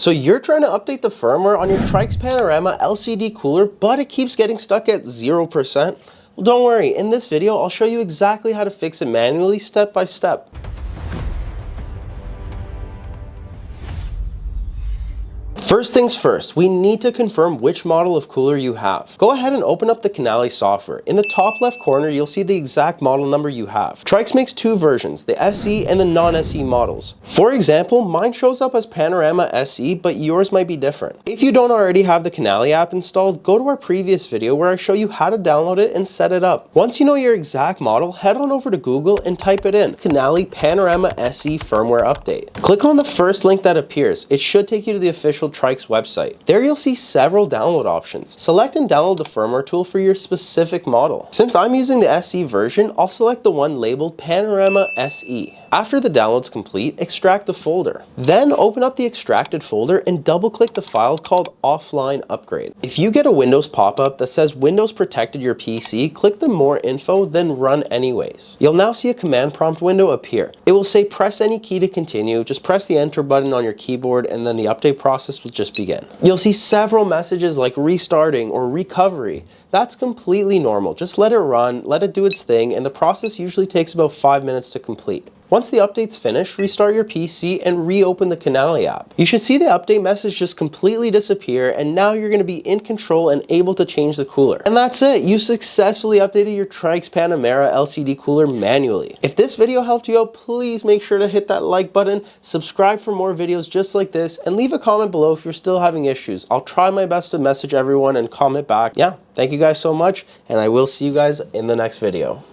So you're trying to update the firmware on your Tryx Panorama LCD cooler, but it keeps getting stuck at 0%? Well, don't worry, in this video, I'll show you exactly how to fix it manually step by step. First things first, we need to confirm which model of cooler you have. Go ahead and open up the Kanali software. In the top left corner, you'll see the exact model number you have. Tryx makes two versions, the SE and the non-SE models. For example, mine shows up as Panorama SE, but yours might be different. If you don't already have the Kanali app installed, go to our previous video where I show you how to download it and set it up. Once you know your exact model, head on over to Google and type it in, Kanali Panorama SE firmware update. Click on the first link that appears. It should take you to the official Tryx website. There you'll see several download options. Select and download the firmware tool for your specific model. Since I'm using the SE version, I'll select the one labeled Panorama SE. After the download's complete, extract the folder. Then open up the extracted folder and double-click the file called Offline Upgrade. If you get a Windows pop-up that says Windows protected your PC, click the More Info, then Run Anyways. You'll now see a command prompt window appear. It will say press any key to continue, just press the Enter button on your keyboard and then the update process will just begin. You'll see several messages like restarting or recovery. That's completely normal. Just let it run, let it do its thing, and the process usually takes about 5 minutes to complete. Once the update's finished, restart your PC and reopen the Kanali app. You should see the update message just completely disappear, and now you're going to be in control and able to change the cooler. And that's it! You successfully updated your Tryx Panorama LCD cooler manually. If this video helped you out, please make sure to hit that like button, subscribe for more videos just like this, and leave a comment below if you're still having issues. I'll try my best to message everyone and comment back. Yeah, thank you guys so much, and I will see you guys in the next video.